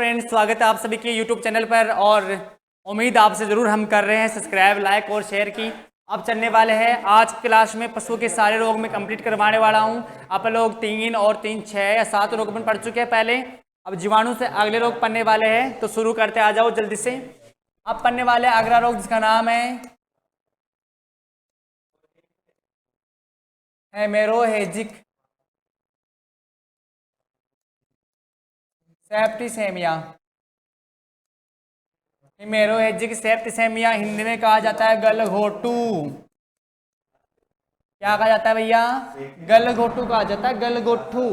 Friends, स्वागत है आप सभी के यूट्यूब चैनल पर। और उम्मीद आपसे ज़रूर हम कर रहे हैं सब्सक्राइब, लाइक और शेयर की। अब चलने वाले हैं आज की क्लास में पशुओं के सारे रोग में कंप्लीट करवाने वाला हूं। आप लोग 3 और 3 6 या 7 रोग अपन पढ़ चुके हैं पहले। अब जीवाणु से अगले रोग पढ़ने वाले हैं, तो शुरू करते आ जाओ जल्दी से। अब पढ़ने वाले अगला रोग जिसका नाम है haemorrhagic septicaemia. Haemorrhagic septicaemia Hindi में कहा जाता है गलघोटू। क्या कहा जाता है भैया? गलघोटू कहा जाता है, गलघोटू।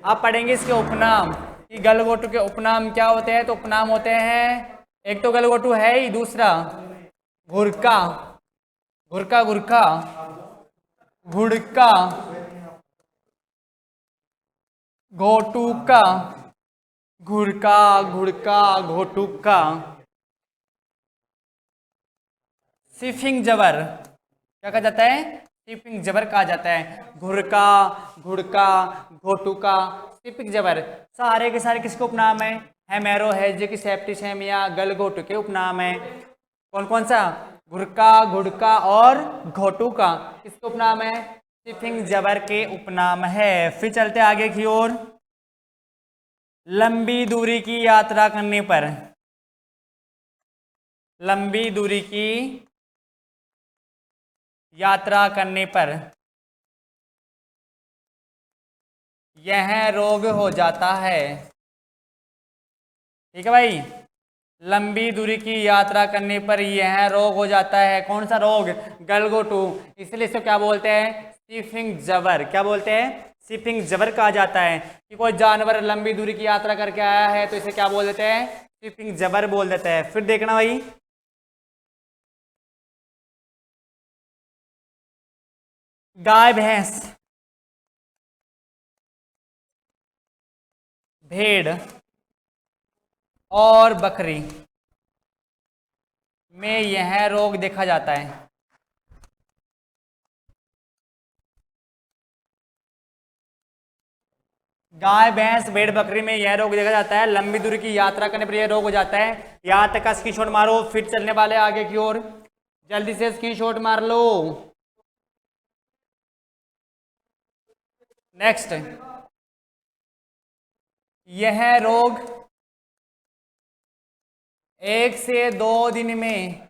आप पढ़ेंगे इसके उपनाम कि गलघोटू के उपनाम क्या होते हैं। तो उपनाम होते हैं, एक तो गलघोटू है ही, दूसरा घुरका, घुरका घुरका, घुड़का, घोटूका, घुड़का घुड़का, घोटूका। सिफिंग जबर क्या कहा जाता है? सिफिंग जबर कहा जाता है। घुड़का, घुड़का, घोटूका, सिफिंग जबर सारे के सारे किसके उपनाम है? हेमोरेजिक सेप्टिसेमिया गलघोटू के उपनाम है। कौन कौन सा? घुड़का, घुड़का और घोटूका किसके उपनाम है? सिफिंग जबर के उपनाम है। फिर चलते आगे की ओर। लंबी दूरी की यात्रा करने पर, लंबी दूरी की यात्रा करने पर यह रोग हो जाता है। ठीक है भाई, लंबी दूरी की यात्रा करने पर यह रोग हो जाता है। कौन सा रोग? गलघोटू। इसलिए इसे क्या बोलते हैं? सिफिंग जबर। क्या बोलते हैं? सिफिंग जबर कहा जाता है। कि कोई जानवर लंबी दूरी की यात्रा करके आया है तो इसे क्या बोल देते हैं? सिफिंग जबर बोल देते हैं। फिर देखना भाई, गाय, भैंस, भेड़ और बकरी में यह रोग देखा जाता है। गाय, भैंस, भेड़, बकरी में यह रोग देखा जाता है। लंबी दूरी की यात्रा करने पर यह रोग हो जाता है। यहां तक का स्क्रीनशॉट मारो। फिर चलने वाले आगे की ओर, जल्दी से स्क्रीनशॉट मार लो। नेक्स्ट, यह रोग 1 से 2 दिन में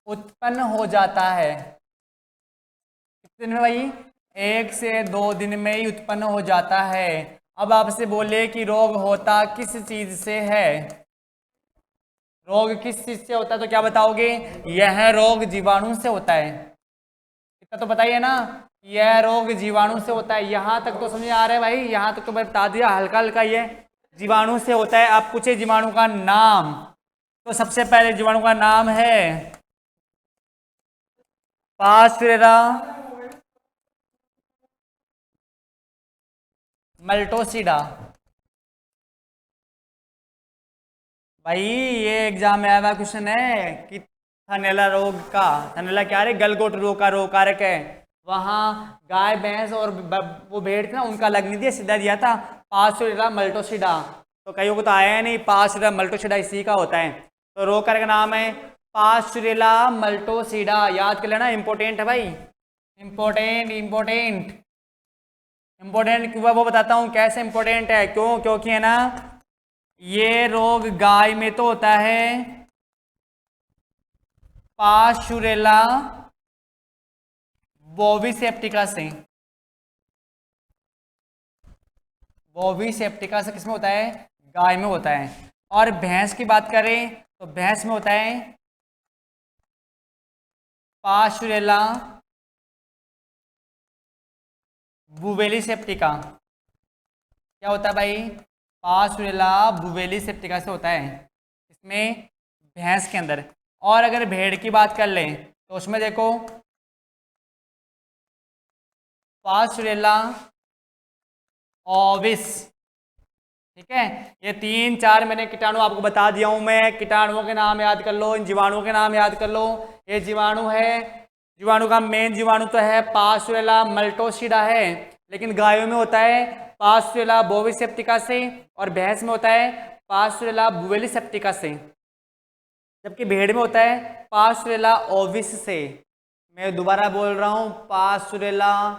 उत्पन्न हो जाता है। कितने दिन में भाई? 1 से 2 दिन में ही उत्पन्न हो जाता है। अब आपसे बोले कि रोग होता किस चीज से है? रोग किस चीज से होता है तो क्या बताओगे? यह रोग जीवाणु से होता है। इतना तो बताइए ना, यह रोग जीवाणु से होता है। यहां तक तो समझ आ रहा है भाई? यहां तक तो मैं बता दिया, हल्का हल्का ये जीवाणु से होता है। आप पूछे जीवाणु का नाम, तो सबसे पहले जीवाणु का नाम है पास्चुरेला मल्टोसिडा। भाई ये एग्जाम में आया हुआ क्वेश्चन है कि थनैला रोग का, थनैला क्या है? गलघोटू रोग का रोग कारक है। वहां गाय, भैंस और वो भेड़ थी ना, उनका अलग नहीं दिया, सीधा दिया था पास्चुरेला मल्टोसिडा। तो कईयों को तो आया है नहीं, पास्चुरेला मल्टोसिडा इसी का होता है। तो रोग कारक का नाम है पास्चुरेला मल्टोसिडा। याद कर लेना, इंपॉर्टेंट है भाई, इंपॉर्टेंट इंपॉर्टेंट इंपॉर्टेंट क्यों है वो बताता हूँ कैसे इंपॉर्टेंट है। क्यों? क्योंकि है ना, ये रोग गाय में तो होता है पास्चुरेला बोविसेप्टिका से। बोविसेप्टिका से किसमें होता है? गाय में होता है। और भैंस की बात करें तो भैंस में होता है पास्चुरेला बुवेलिसेप्टिका। क्या होता है भाई? पास्चुरेला बुवेलिसेप्टिका से होता है, इसमें भैंस के अंदर। और अगर भेड़ की बात कर लें तो उसमें देखो पास्चुरेला ओविस। ठीक है, ये 3-4 मैंने कीटाणु आपको बता दिया हूं। मैं कीटाणुओं के नाम याद कर लो, इन जीवाणुओं के नाम याद कर लो। ये जीवाणु है, जीवाणु का मेन जीवाणु तो है पास्चुरेला मल्टोसिडा है, लेकिन गायों में होता है पास्चुरेला बोविसेप्टिका से, और भैंस में होता है पास्चुरेला बुवेलिसेप्टिका से, जबकि भेड़ में होता है पास्चुरेला ओविस से। मैं दोबारा बोल रहा हूँ, पास्चुरेला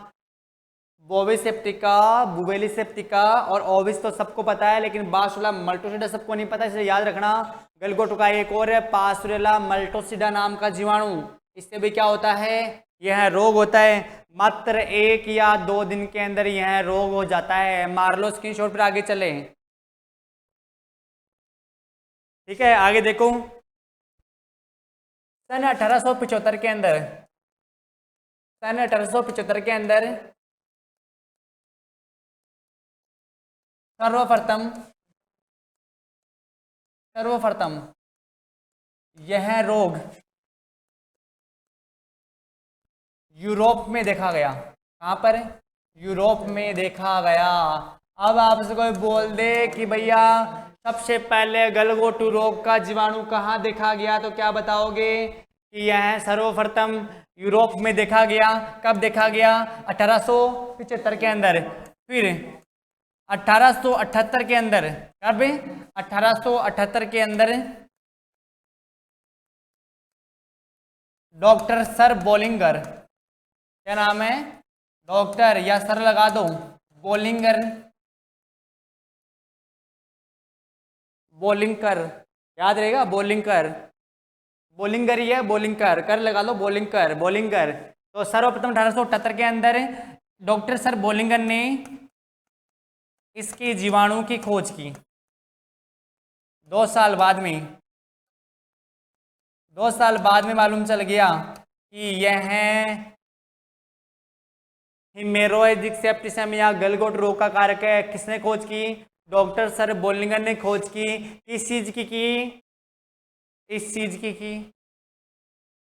बोविसेप्टिका, बुवेलिसेप्टिका और ओविस तो सबको पता है, लेकिन पास्चुरेला मल्टोसिडा सबको नहीं पता, इसलिए याद रखना। गलगोटो का एक और है पास्चुरेला मल्टोसिडा नाम का जीवाणु, इससे भी क्या होता है, यह रोग होता है। मात्र 1 या 2 दिन के अंदर यह रोग हो जाता है। मार लो स्क्रीनशॉट पर, आगे चले। ठीक है, आगे देखो। सन 1875 के अंदर, सन 1875 के अंदर सर्वप्रथम यह रोग यूरोप में देखा गया। कहाँ पर? यूरोप में देखा गया। अब आपसे कोई बोल दे कि भैया सबसे पहले गलघोटू रोग का जीवाणु कहाँ देखा गया, तो क्या बताओगे कि यह सर्वप्रथम यूरोप में देखा गया। कब देखा गया? 1875 के अंदर। फिर 1878 के अंदर, कब? 1878 के अंदर डॉक्टर सर बोलिंगर, क्या नाम है? डॉक्टर, या सर लगा दो, बोलिंगर, बोलिंकर, याद रहेगा, बोलिंकर, बोलिंगर ही है, बोलिंकर, कर लगा लो, बोलिंकर, बोलिंगर। तो सर्वप्रथम 1878 के अंदर डॉक्टर सर बोलिंगर ने इसके जीवाणु की खोज की। 2 साल बाद में मालूम चल गया कि यह हीमेरोइडिक सेप्टिसेमिया गलगोट रोग का कारक है। किसने खोज की? डॉक्टर सर बोलिंगर ने खोज की। किस चीज की? इस चीज की।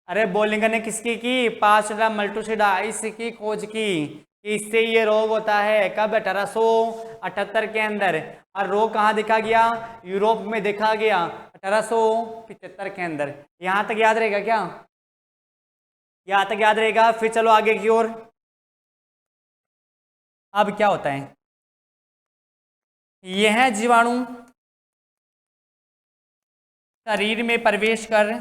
अरे बोलिंगर ने किसकी की? पास्चुरेला मल्टोसिडा, इसकी खोज की। इससे ये रोग होता है। कब? 1878 के अंदर। और रोग कहाँ देखा गया? यूरोप में देखा गया 1875 के अंदर। यहां तक याद रहेगा क्या? यहां तक याद रहेगा? फिर चलो आगे की ओर। अब क्या होता है? यह जीवाणु शरीर में प्रवेश कर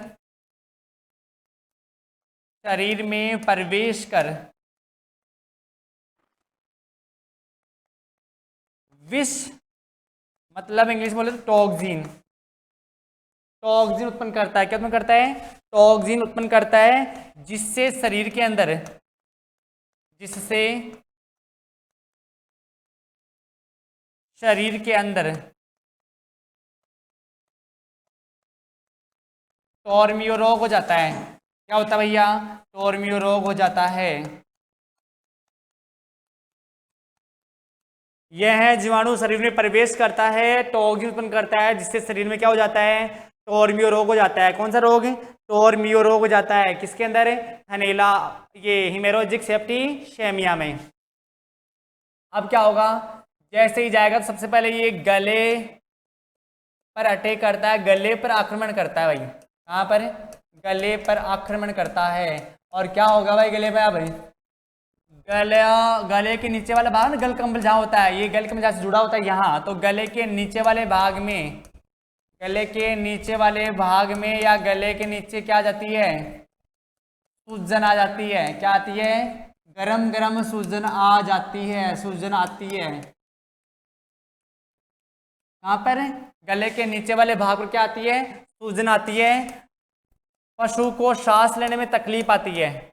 विष, मतलब इंग्लिश बोले तो टॉक्सिन उत्पन्न करता है। क्या उत्पन्न करता है? टॉक्सिन उत्पन्न करता है, जिससे शरीर के अंदर टोर्मियो रोग हो जाता है। क्या होता है भैया? टोर्मियो रोग हो जाता है। यह जीवाणु शरीर में प्रवेश करता है, टॉक्सिन उत्पन्न करता है, जिससे शरीर में क्या हो जाता है? टोर्मियो रोग हो जाता है। कौन सा रोग? टोर्मियो रोग हो जाता है। किसके अंदर? थनैला, ये हीमेरोजिक सेप्टिसेमिया में। अब क्या होगा? जैसे ही जाएगा तो सबसे पहले ये गले पर अटैक करता है, गले पर आक्रमण करता है भाई। कहाँ पर? गले पर आक्रमण करता है। और क्या होगा भाई गले पे? भाई गले के नीचे वाला भाग ना, गल कंबल जहाँ होता है, ये गल कंबल जहाँ से जुड़ा होता है यहाँ, तो गले के नीचे वाले भाग में, या गले के नीचे क्या आ जाती है? सूजन आ जाती है। क्या आती है? गरम गरम सूजन आ जाती है, सूजन आती है। कहाँ पर? गले के नीचे वाले भाग पर क्या आती है? सूजन आती है। पशु को सांस लेने में तकलीफ आती है।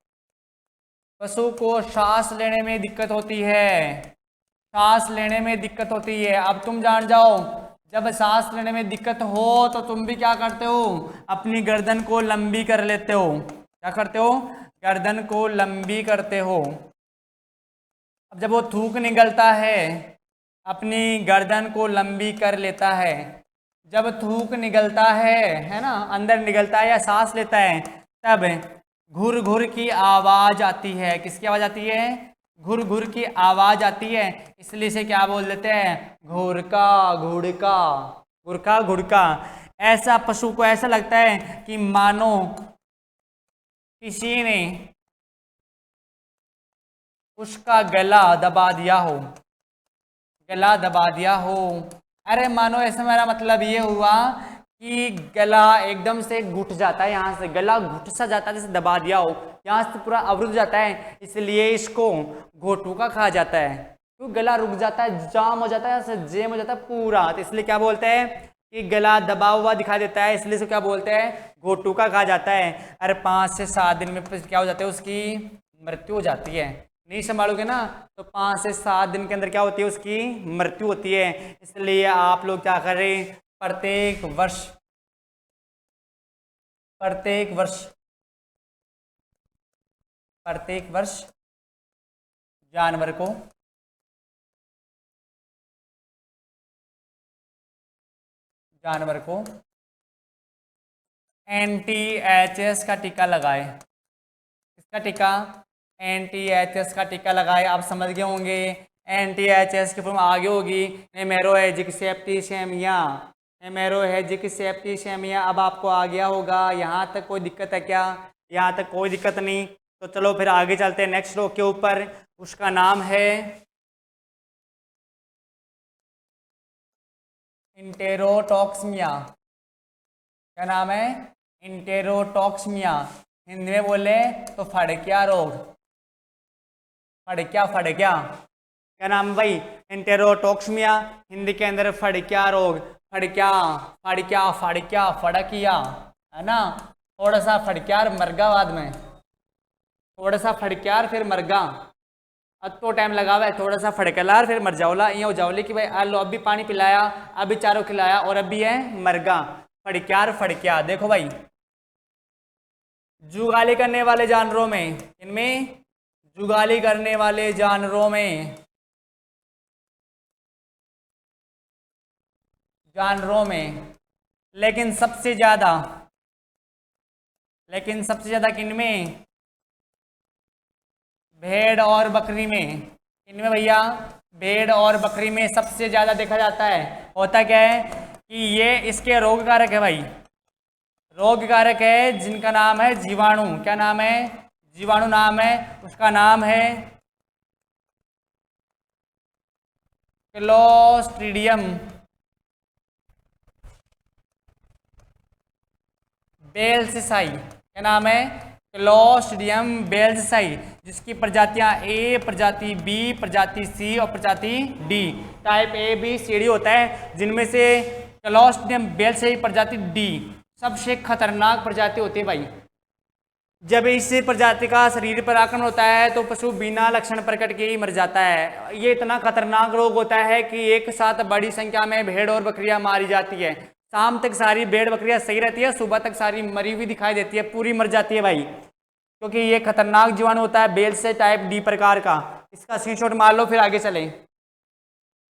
पशु को सांस लेने में दिक्कत होती है। अब तुम जान जाओ, जब सांस लेने में दिक्कत हो तो तुम भी क्या करते हो? अपनी गर्दन को लंबी कर लेते हो। क्या करते हो? गर्दन को लंबी करते हो। अब जब वो थूक निकलता है, अपनी गर्दन को लंबी कर लेता है। जब थूक निकलता है ना, अंदर निकलता है या सांस लेता है, तब घुर घुर की आवाज आती है। किसकी आवाज आती है? घुर घुर की आवाज आती है। इसलिए इसे क्या बोल देते हैं? घुरका घुड़का, घुरका घुड़का। ऐसा पशु को ऐसा लगता है कि मानो किसी ने उसका गला दबा दिया हो। गला दबा दिया हो। अरे मानो ऐसा मेरा मतलब ये हुआ कि गला एकदम से घुट जाता है, यहाँ से गला घुट सा जाता है, जैसे दबा दिया हो, यहाँ से पूरा अवरुद्ध जाता है, इसलिए इसको घोटुका कहा जाता है। तो गला रुक जाता है, जाम हो जाता है, ऐसे जेम हो जाता है पूरा, तो इसलिए क्या बोलते हैं कि गला दबा हुआ दिखाई देता है, इसलिए इसको क्या बोलते हैं, घोटुका कहा जाता है। अरे 5 से 7 दिन में क्या हो जाता है, उसकी मृत्यु हो जाती है। नहीं संभालोगे ना तो 5 से 7 दिन के अंदर क्या होती है, उसकी मृत्यु होती है। इसलिए आप लोग क्या करें, प्रत्येक वर्ष प्रत्येक वर्ष प्रत्येक वर्ष जानवर को NTHS का टीका लगाए। किसका टीका, NTHS का टीका लगाए। आप समझ गए होंगे NTHS की फॉर्म आगे होगी हेमोरेजिक सेप्टिसेमिया, हेमोरेजिक सेप्टिसेमिया। अब आपको आ गया होगा, यहाँ तक कोई दिक्कत है क्या, यहाँ तक कोई दिक्कत नहीं। तो चलो फिर आगे चलते हैं नेक्स्ट रोग के ऊपर, उसका नाम है इंटेरोटॉक्सिमिया। क्या नाम है, इंटेरोटॉक्सिमिया। हिंदी में बोले तो फड़किया रोग, फड़किया क्या नाम भाई, इंटेरोटॉक्सिमिया, हिंदी के अंदर फड़किया रोग। फड़किया है ना, थोड़ा सा फड़कियार मरगा, बाद में थोड़ा सा फड़कियार फिर मरगा, अब तो टाइम लगा हुआ है, थोड़ा सा फड़कलार फिर मर जाओला, ये हो जाओले कि भाई लो अभी पानी पिलाया, अभी चारों खिलाया और अभी है मरगा, फड़किया। देखो भाई, जुगाली करने वाले जानवरों में, इनमें जुगाली करने वाले जानवरों में लेकिन सबसे ज्यादा किनमें, भेड़ और बकरी में। इनमें भैया भेड़ और बकरी में सबसे ज्यादा देखा जाता है। होता क्या है कि ये इसके रोग कारक है भाई, रोग कारक है जिनका नाम है जीवाणु। क्या नाम है, जीवाणु नाम है, उसका नाम है क्लोस्ट्रीडियम बेल्सेसाई। क्या नाम है, क्लोस्ट्रीडियम बेल्सेसाई, जिसकी प्रजातियां ए, प्रजाति बी, प्रजाति सी और प्रजाति D. Type A B C D होता है, जिनमें से क्लोस्ट्रीडियम बेल्सेसाई प्रजाति डी सबसे खतरनाक प्रजाति होती है भाई। जब इस प्रजाति का शरीर पर आक्रमण होता है तो पशु बिना लक्षण प्रकट के ही मर जाता है। ये इतना खतरनाक रोग होता है कि एक साथ बड़ी संख्या में भेड़ और बकरियां मारी जाती है। शाम तक सारी भेड़ बकरियां सही रहती है, सुबह तक सारी मरी हुई दिखाई देती है, पूरी मर जाती है भाई, क्योंकि ये खतरनाक जीवाणु होता है बेल्सेसाई टाइप डी प्रकार का। इसका स्क्रीनशॉट मार लो फिर आगे चले,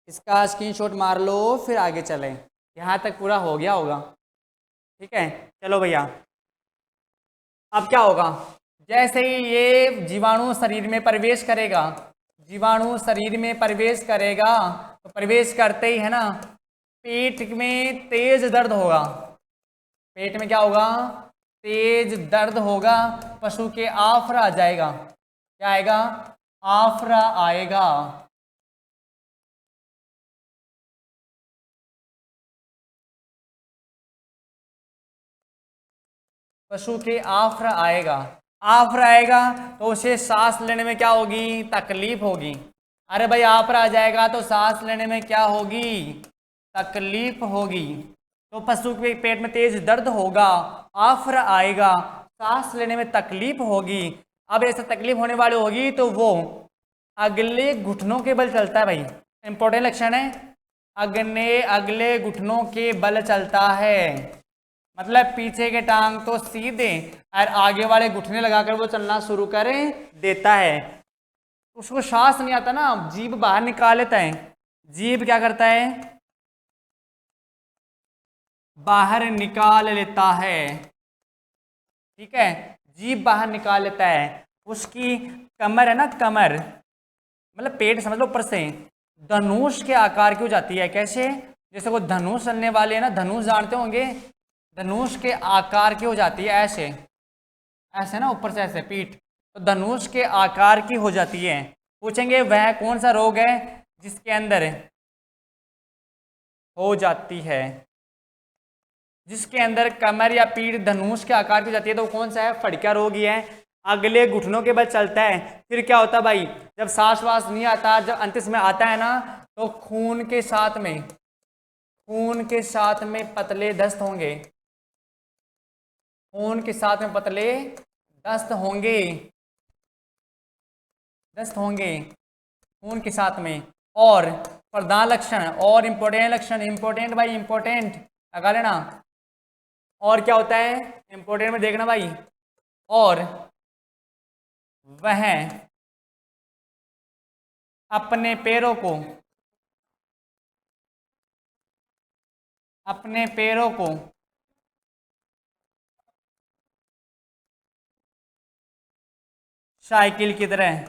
इसका स्क्रीनशॉट मार लो फिर आगे चले। यहाँ तक पूरा हो गया होगा, ठीक है। चलो भैया, अब क्या होगा, जैसे ही ये जीवाणु शरीर में प्रवेश करेगा, तो प्रवेश करते ही है ना, पेट में तेज दर्द होगा। पेट में क्या होगा, तेज दर्द होगा, पशु के आफरा आ जाएगा। क्या आएगा, आफरा आएगा। पशु के आफरा आएगा तो उसे सांस लेने में क्या होगी, तकलीफ होगी। अरे भाई आफरा आ जाएगा तो सांस लेने में क्या होगी, तकलीफ होगी। तो पशु के पेट में तेज दर्द होगा, आफरा आएगा, सांस लेने में तकलीफ होगी। अब ऐसा तकलीफ होने वाली होगी तो वो अगले घुटनों के बल चलता है भाई, इंपॉर्टेंट लक्षण है, अगले घुटनों के बल चलता है। मतलब पीछे के टांग तो सीधे और आगे वाले घुटने लगाकर वो चलना शुरू कर देता है। उसको सांस नहीं आता ना, जीभ बाहर निकाल लेता है। जीभ क्या करता है, बाहर निकाल लेता है, ठीक है, जीभ बाहर निकाल लेता है। उसकी कमर है ना, कमर मतलब पेट समझ लो, ऊपर से धनुष के आकार की हो जाती है। कैसे, जैसे वो धनुष चलने वाले है ना, धनुष जानते होंगे, धनुष के आकार की हो जाती है, ऐसे ना, ऊपर से ऐसे पीठ, तो धनुष के आकार की हो जाती है। पूछेंगे वह कौन सा रोग है जिसके अंदर हो जाती है। जिसके अंदर कमर या पीठ धनुष के आकार की हो जाती है तो कौन सा है? फड़किया रोग ही है। अगले घुटनों के बाद चलता है। फिर क्या होता है भाई? जब सांस वास नहीं आता, जब अंतिम में आता है ना, तो खून के साथ में पतले दस्त होंगे। खून के साथ में पतले दस्त होंगे खून के साथ में। और प्रधान लक्षण और इंपॉर्टेंट लक्षण, इंपॉर्टेंट भाई इंपॉर्टेंट लगा लेना। और क्या होता है इंपॉर्टेंट में देखना भाई? और वह अपने पैरों को साइकिल की तरह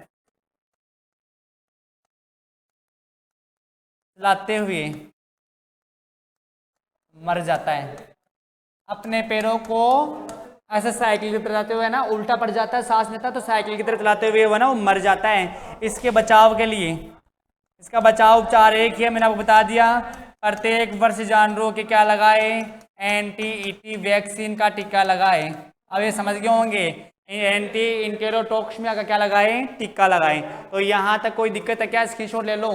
चलाते हुए मर जाता है। अपने पैरों को ऐसे साइकिल की तरह चलाते हुए ना उल्टा पड़ जाता है, सांस लेता है तो साइकिल की तरह चलाते हुए वो ना वो मर जाता है। इसके बचाव के लिए इसका बचाव उपचार एक ही है, मैंने आपको बता दिया। प्रत्येक वर्ष जानवरों के क्या लगाए? एंटी वैक्सीन का टीका लगाए। अब ये समझ गए होंगे, एंटी इंटेरोटॉक्सिमिया का क्या लगाए? टीका लगाए। तो यहाँ तक कोई दिक्कत है क्या? स्क्रीनशॉट ले लो।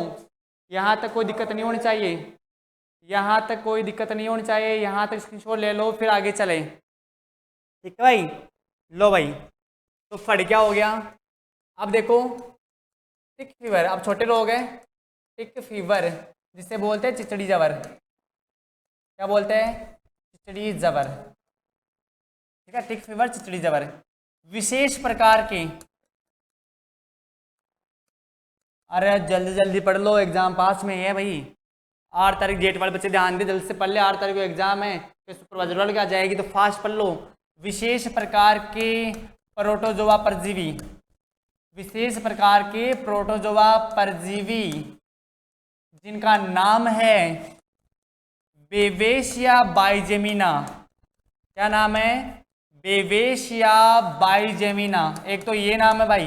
यहाँ तक कोई दिक्कत नहीं होनी चाहिए, यहाँ तक कोई दिक्कत नहीं होनी चाहिए। यहाँ तक स्क्रीनशॉट ले लो, फिर आगे चले। ठीक है भाई, लो भाई। तो फट क्या हो गया? अब देखो टिक फीवर, अब छोटे लोग हैं, टिक फीवर जिसे बोलते हैं चिचड़ी जबर। क्या बोलते हैं? चिचड़ी जबर। ठीक है, टिक फीवर चिचड़ी जबर। विशेष प्रकार के, अरे जल्दी जल्दी पढ़ लो, एग्जाम पास में है भाई। 8 तारीख डेट वाले बच्चे ध्यान दे, जल्दी से पढ़ ले। 8 तारीख को एग्जाम है, फिर सुपरवाइजर वाले क्या जाएगी तो फास्ट पढ़ लो। विशेष प्रकार के प्रोटोजोआ परजीवी, विशेष प्रकार के प्रोटोजोआ परजीवी जिनका नाम है बेवेशिया बाइजेमिना। क्या नाम है? बेवेशिया बाइजेमिना। एक तो ये नाम है भाई,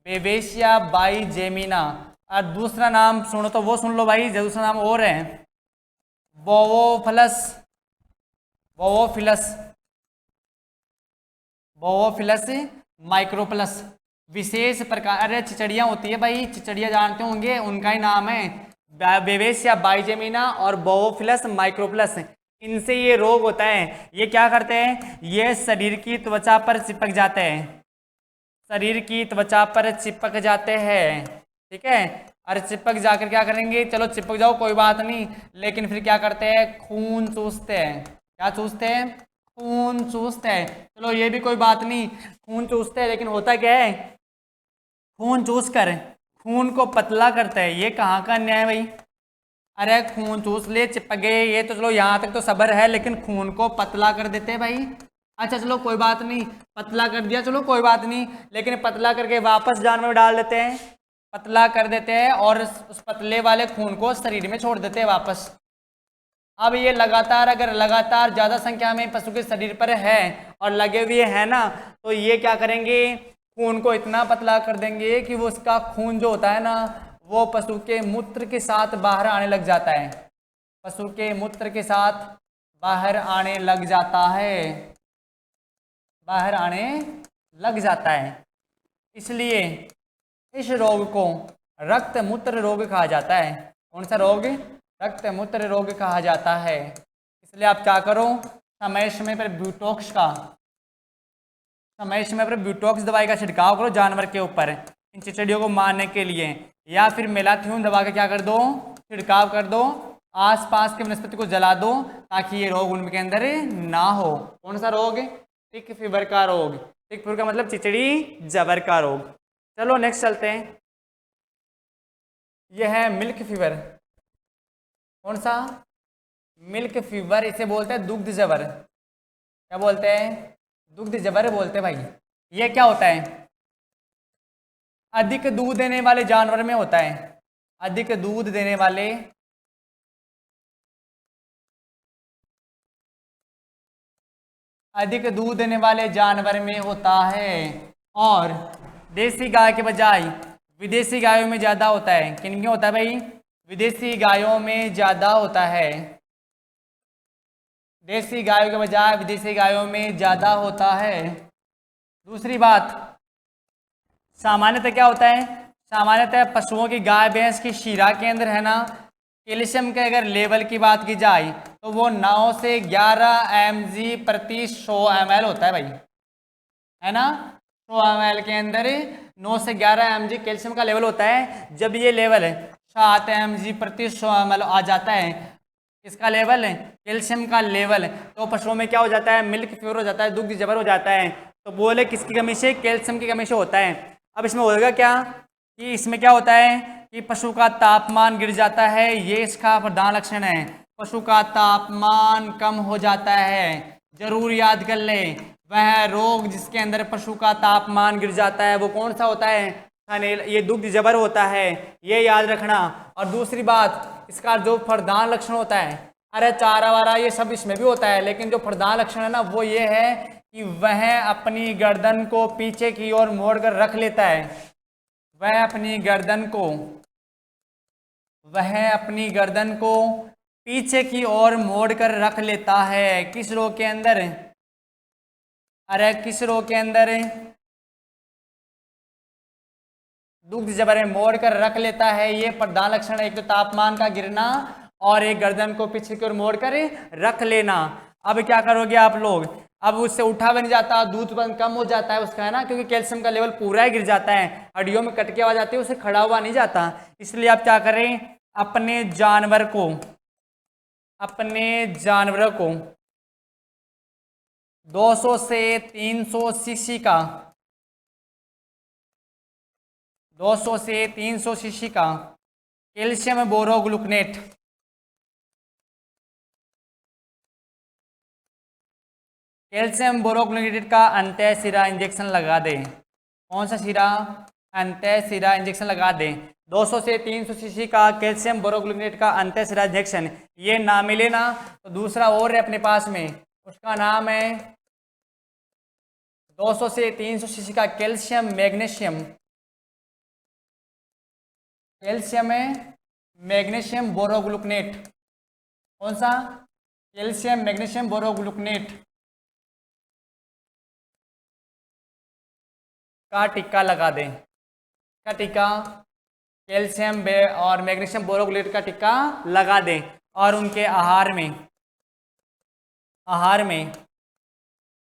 बेवेशिया बाइजेमिना। और दूसरा नाम सुनो तो वो सुन लो भाई, दूसरा नाम और है बोवोफिलस। बोवोफिलस माइक्रोप्लस। विशेष प्रकार, अरे चिचड़ियाँ होती है भाई, चिचड़ियाँ जानते होंगे, उनका ही नाम है बेवेशिया बाइजेमिना और बोवोफिलस माइक्रोप्लस। इनसे ये रोग होता है। ये क्या करते हैं? ये शरीर की त्वचा पर चिपक जाते हैं, शरीर की त्वचा पर चिपक जाते हैं। ठीक है, अरे चिपक जाकर क्या करेंगे? चलो चिपक जाओ कोई बात नहीं, लेकिन फिर क्या करते हैं? खून चूसते हैं। क्या चूसते हैं? खून चूसते हैं। चलो ये भी कोई बात नहीं, खून चूसते हैं, लेकिन होता क्या है? खून चूस कर खून को पतला करता है। ये कहाँ का अन्याय है भाई? अरे खून चूस ले, चिपक गए, ये तो चलो यहाँ तक तो सब्र है, लेकिन खून को पतला कर देते हैं भाई। अच्छा चलो कोई बात नहीं, पतला कर दिया, चलो कोई बात नहीं, लेकिन पतला करके वापस जानवर में डाल देते हैं, पतला कर देते हैं और उस पतले वाले खून को शरीर में छोड़ देते हैं वापस। अब ये लगातार, अगर लगातार ज़्यादा संख्या में पशु के शरीर पर है और लगे हुए हैं ना, तो ये क्या करेंगे? खून को इतना पतला कर देंगे कि वो उसका खून जो होता है ना, वो पशु के मूत्र के साथ बाहर आने लग जाता है। पशु के मूत्र के साथ बाहर आने लग जाता है, बाहर आने लग जाता है। इसलिए इस रोग को रक्त मूत्र रोग कहा जाता है। कौन सा रोग? रक्त मूत्र रोग कहा जाता है। इसलिए आप क्या करो? समय समय पर ब्यूटॉक्स दवाई का छिड़काव करो जानवर के ऊपर इन चिचड़ियों को मारने के लिए, या फिर मेलाथ्योन दवा का क्या कर दो? छिड़काव कर दो। आसपास के वनस्पति को जला दो ताकि ये रोग उनके अंदर ना हो। कौन सा रोग? टिक फीवर का रोग। टिक फीवर का मतलब चिचड़ी जबर का रोग। चलो नेक्स्ट चलते हैं। यह है मिल्क फीवर। कौन सा? मिल्क फीवर, इसे बोलते हैं दुग्ध जबर। क्या बोलते हैं? दुग्ध जबर बोलते हैं भाई। ये क्या होता है? अधिक दूध देने वाले जानवर में होता है। अधिक दूध देने वाले जानवर में होता है, और देसी गाय के बजाय विदेशी गायों में ज़्यादा होता है। किन में होता है भाई? विदेशी गायों में ज़्यादा होता है। देसी गायों के बजाय विदेशी गायों में ज़्यादा होता है। दूसरी बात, सामान्यतः क्या होता है, सामान्यतः पशुओं की गाय भैंस की शीरा के अंदर है ना, कैल्शियम के अगर लेवल की बात की जाए तो वो 9 से 11 mg प्रति 100 ml होता है भाई, है ना। 100 ml के अंदर 9 से 11 mg कैल्शियम का लेवल होता है। जब ये लेवल 7 mg प्रति 100 ml आ जाता है, इसका लेवल कैल्शियम का लेवल, तो पशुओं में क्या हो जाता है, मिल्क फीवर हो जाता है, दुग्ध जबर हो जाता है। तो बोले किसकी कमी से, कैल्शियम की कमी से होता है। अब इसमें होगा क्या कि इसमें क्या होता है कि पशु का तापमान गिर जाता है, ये इसका प्रधान लक्षण है। पशु का तापमान कम हो जाता है, जरूर याद कर ले। वह रोग जिसके अंदर पशु का तापमान गिर जाता है वो कौन सा होता है, ये दुग्ध जबर होता है, ये याद रखना। और दूसरी बात, इसका जो प्रधान लक्षण होता है, अरे चारा वारा ये सब इसमें भी होता है, लेकिन जो प्रधान लक्षण है ना वो ये है कि वह अपनी गर्दन को पीछे की ओर मोड़कर रख लेता है। वह अपनी गर्दन को पीछे की ओर मोड़कर रख लेता है। किस रोग के अंदर, अरे किस रोग के अंदर, दुग्ध जबर मोड़ कर रख लेता है। ये प्रधान लक्षण है, एक तो तापमान का गिरना और एक गर्दन को पीछे की ओर मोड़ कर रख लेना। अब क्या करोगे आप लोग, अब उससे उठा भी नहीं जाता, दूध उत्पादन कम हो जाता है उसका, है ना, क्योंकि कैल्शियम का लेवल पूरा ही गिर जाता है, हड्डियों में कटके आ जाती है, उसे खड़ा हुआ नहीं जाता। इसलिए आप क्या करें, अपने जानवरों को 200 से 300 सीसी का 200 से 300 सीसी का कैल्शियम बोरोग्लूकनेट का अंतः सिरा इंजेक्शन लगा दें। कौन सा सिरा, अंतः सिरा इंजेक्शन लगा दें। 200 से 300 सीसी का कैल्शियम बोरोग्लूकनेट का अंतः सिरा इंजेक्शन, ये ना मिले ना तो दूसरा और है अपने पास में, उसका नाम है 200 से 300 सीसी का कैल्शियम मैग्नीशियम बोरोग्लूकनेट। कौन सा, कैल्शियम मैग्नीशियम बोरोग्लूकनेट का टिक्का लगा दें। का टिक्का, कैल्शियम और मैग्नीशियम बोरोग्लूकनेट का टिक्का लगा दें और उनके आहार में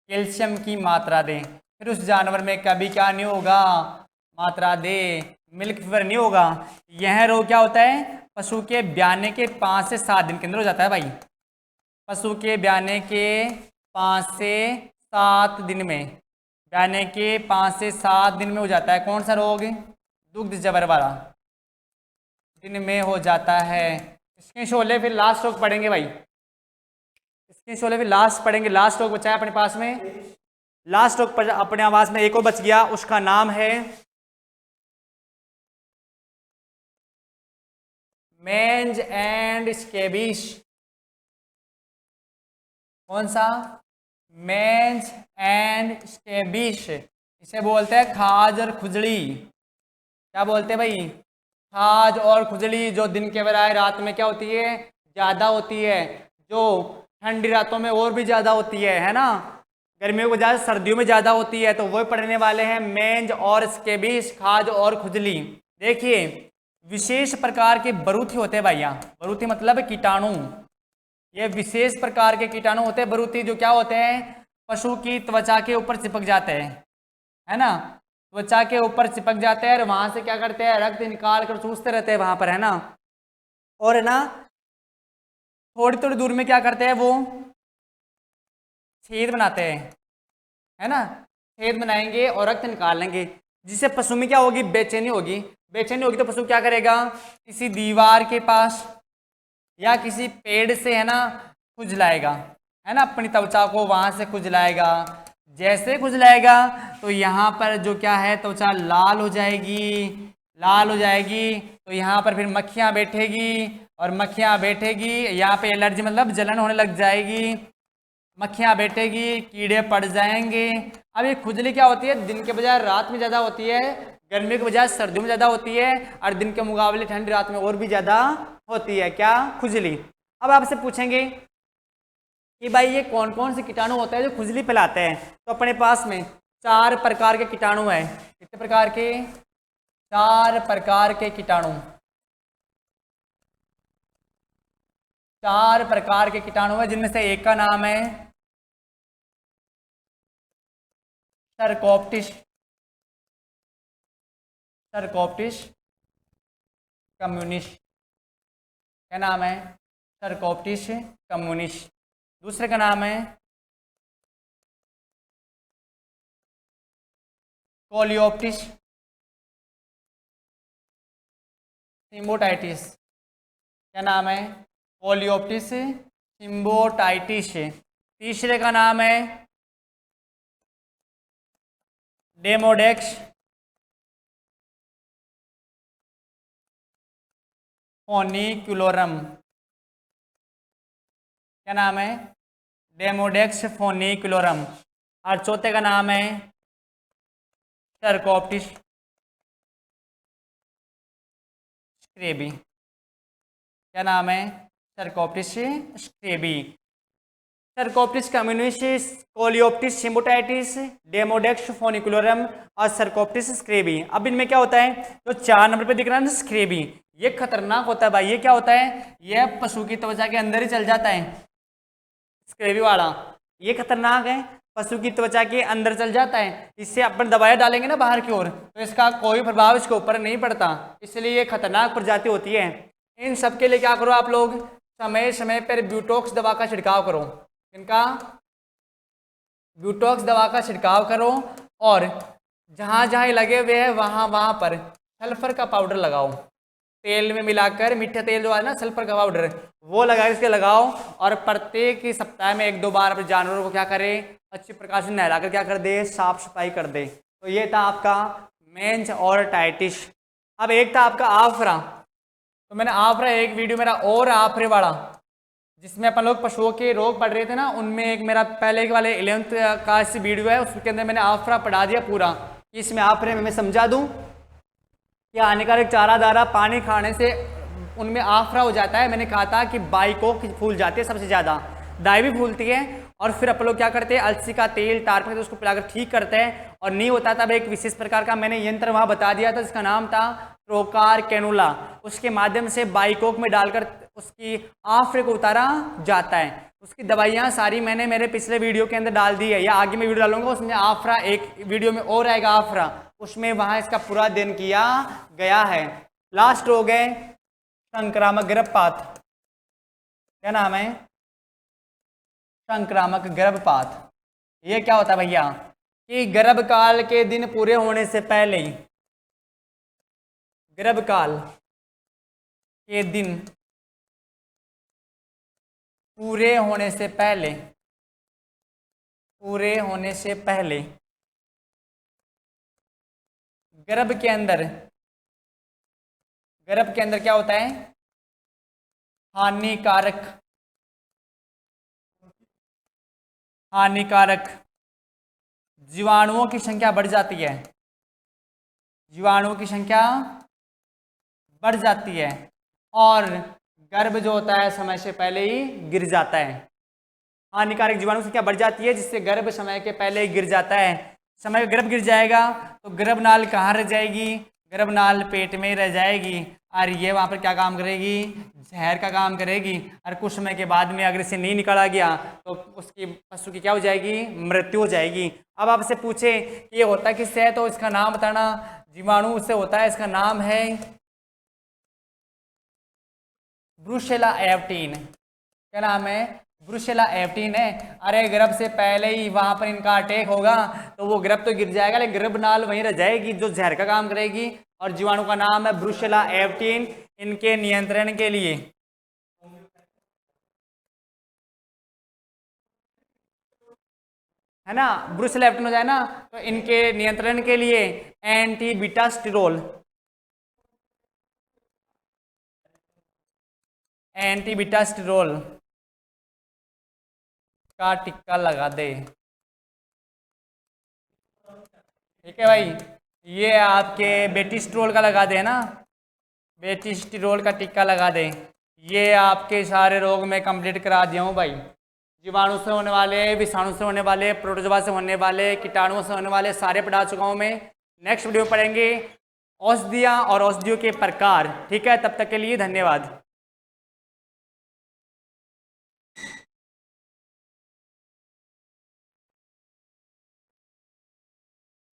कैल्शियम की मात्रा दें। फिर उस जानवर में कभी क्या नहीं होगा, मात्रा दे, मिल्क फीवर नहीं होगा। यह रोग क्या होता है, पशु के ब्याने के 5 से 7 दिन के अंदर हो जाता है भाई। पशु के ब्याने के 5 से 7 दिन में, ब्याने के 5 से 7 दिन में हो जाता है। कौन सा रोग, दुग्ध जबर वाला, दिन में हो जाता है। इसके शोले फिर लास्ट रोग पढ़ेंगे भाई, इसके शोले फिर लास्ट पढ़ेंगे। लास्ट रोग बचा है अपने पास में, लास्ट रोग अपने आवाज में एक और बच गया, उसका नाम है मेंज एंड स्केबिश। कौन सा, मेंज एंड स्केबिश। इसे बोलते हैं खाज और खुजली। क्या बोलते हैं भाई, खाज और खुजली, जो दिन के बजाय रात में क्या होती है, ज़्यादा होती है, जो ठंडी रातों में और भी ज़्यादा होती है ना, गर्मियों के बजाय सर्दियों में ज़्यादा होती है। तो वो पढ़ने वाले हैं मेंज और स्केबिश, खाज और खुजली। देखिए विशेष प्रकार के बरूथी होते हैं भाई, यहाँ बरूथी मतलब कीटाणु, ये विशेष प्रकार के कीटाणु होते हैं बरूथी, जो क्या होते हैं, पशु की त्वचा के ऊपर चिपक जाते हैं, है ना, त्वचा के ऊपर चिपक जाते हैं और वहां से क्या करते हैं, रक्त निकाल कर चूसते रहते हैं वहां पर, है ना। और है ना थोड़ी थोड़ी दूर में क्या करते हैं, वो छेद बनाते हैं, है ना, छेद बनाएंगे और रक्त निकाल लेंगे, जिससे पशु में क्या होगी, बेचैनी होगी। बेचैनी होगी तो पशु क्या करेगा, किसी दीवार के पास या किसी पेड़ से, है ना, खुजलाएगा, है ना, अपनी त्वचा को वहां से खुजलाएगा। जैसे खुजलाएगा तो यहाँ पर जो क्या है, त्वचा लाल हो जाएगी, तो यहाँ पर फिर मक्खियाँ बैठेगी और मक्खियाँ बैठेगी, यहाँ पे एलर्जी मतलब जलन होने लग जाएगी, मक्खियाँ बैठेगी, कीड़े पड़ जाएंगे। अब ये खुजली क्या होती है, दिन के बजाय रात में ज़्यादा होती है, गर्मी के बजाय सर्दियों में ज़्यादा होती है, और दिन के मुकाबले ठंडी रात में और भी ज़्यादा होती है। क्या, खुजली। अब आपसे पूछेंगे कि भाई ये कौन कौन से कीटाणु होते हैं जो खुजली फैलाते हैं। तो अपने पास में 4 प्रकार के कीटाणु हैं। कितने प्रकार के? 4 प्रकार के कीटाणु। 4 प्रकार के कीटाणु हैं, जिनमें से एक का नाम है सरकोप्टिस। सरकोप्टिस कम्युनिस। क्या नाम है? सरकोप्टिस कम्युनिस। दूसरे का नाम है कोलियोप्टिस सिम्बोटाइटिस। क्या नाम है? कोलियोप्टिस सिम्बोटाइटिस। तीसरे का नाम है डेमोडेक्स फोनिकुलोरम। क्या नाम है? डेमोडेक्स फोनिकुलोरम। और चौथे का नाम है सरकोप्टिस स्क्रेबी। क्या नाम है? सरकोप्टिस स्क्रेबी। सरकोप्टिस कम्युनिस, कोलियोप्टिस सिम्बोटाइटिस, डेमोडेक्स फोनिकुलोरम और सरकोप्टिस स्क्रेबी। अब इनमें क्या होता है? जो 4 नंबर पे दिख रहा है ना स्क्रेबी, ये खतरनाक होता है भाई। ये क्या होता है? यह पशु की त्वचा के अंदर ही चल जाता है। स्क्रेबी वाला ये खतरनाक है, पशु की त्वचा के अंदर चल जाता है। इससे अपन दवाएं डालेंगे ना बाहर की ओर, तो इसका कोई प्रभाव इसके ऊपर नहीं पड़ता, इसलिए ये खतरनाक प्रजाति होती है। इन सब के लिए क्या करो आप लोग? समय समय पर ब्यूटॉक्स दवा का छिड़काव करो। इनका ब्यूटॉक्स दवा का छिड़काव करो, और जहाँ जहाँ लगे हुए हैं वहाँ वहाँ पर सल्फर का पाउडर लगाओ। तेल में मिलाकर, मीठा तेल जो है ना, सल्फर का पाउडर, वो लगा इसके लगाओ। और प्रत्येक सप्ताह में 1-2 बार अपने जानवरों को क्या करें? अच्छी प्रकार से नहलाकर क्या कर दे? साफ सफाई कर दे। तो ये था आपका मेंज और टाइटिस। अब एक था आपका आफरा। तो मैंने आफरा, एक वीडियो मेरा और आफरे वाला, जिसमें अपन लोग पशुओं के रोग पढ़ रहे थे ना, उनमें एक मेरा पहले के वाले 11th का इस वीडियो है, उसके अंदर मैंने आफरा पढ़ा दिया पूरा। इसमें आफरे में मैं समझा दूँ कि हानिकारक चारा दारा पानी खाने से उनमें आफरा हो जाता है। मैंने कहा था कि बाइकोक फूल जाती है सबसे ज़्यादा, दाई भी फूलती है। और फिर अपन लोग क्या करते हैं? अलसी का तेल टार पर उसको पिलाकर ठीक करते हैं। और नहीं होता तब एक विशेष प्रकार का मैंने यंत्र वहाँ बता दिया था, जिसका नाम था प्रोकार कैनुला। उसके माध्यम से बाइकोक में डालकर उसकी आफरे को उतारा जाता है। उसकी दवाइयाँ सारी मैंने मेरे पिछले वीडियो के अंदर डाल दी है, या आगे मैं वीडियो डालूंगा उसमें आफरा, एक वीडियो में और आएगा आफरा, उसमें वहाँ इसका पूरा अध्ययन किया गया है। लास्ट हो गए संक्रामक गर्भपात। क्या नाम है? संक्रामक गर्भपात। ये क्या होता है भैया? कि गर्भकाल के दिन पूरे होने से पहले ही, गर्भकाल के दिन पूरे होने से पहले, पूरे होने से पहले गर्भ के अंदर क्या होता है? हानिकारक जीवाणुओं की संख्या बढ़ जाती है। जीवाणुओं की संख्या बढ़ जाती है, और गर्भ जो होता है समय से पहले ही गिर जाता है। हानिकारक जीवाणु की संख्या बढ़ जाती है, जिससे गर्भ समय के पहले ही गिर जाता है। समय गर्भ गिर जाएगा तो गर्भनाल कहाँ रह जाएगी? गर्भनाल पेट में रह जाएगी, और ये वहाँ पर क्या काम करेगी? जहर का काम करेगी। और कुछ समय के बाद में अगर इसे नहीं निकाला गया तो उसकी पशु की क्या हो जाएगी? मृत्यु हो जाएगी। अब आपसे पूछे कि ये होता किससे है, तो इसका नाम बताना। जीवाणु से होता है, इसका नाम है ब्रुसेला एवटीन। क्या नाम है? ब्रुसेला एवटीन है। अरे गर्भ से पहले ही वहां पर इनका अटैक होगा तो वो गर्भ तो गिर जाएगा, लेकिन गर्भनाल वहीं रह जाएगी जो जहर का काम करेगी। और जीवाणु का नाम है ब्रुसेला एवटीन। इनके नियंत्रण के लिए है ना, ब्रुसेला एवटीन हो जाए ना, तो इनके नियंत्रण के लिए एंटीबिटास्टिरोल का टिक्का लगा दे। ठीक है भाई, ये आपके बेटिस्ट्रोल का लगा दे ना, बेटिस्ट्रोल का टिक्का लगा दे। ये आपके सारे रोग में कंप्लीट करा दिया हूँ भाई। जीवाणु से होने वाले, विषाणु से होने वाले, प्रोटोजोआ से होने वाले, कीटाणुओं से होने वाले सारे पढ़ा चुका हूँ मैं। नेक्स्ट वीडियो में पढ़ेंगे औषधियाँ और औषधियों के प्रकार। ठीक है, तब तक के लिए धन्यवाद।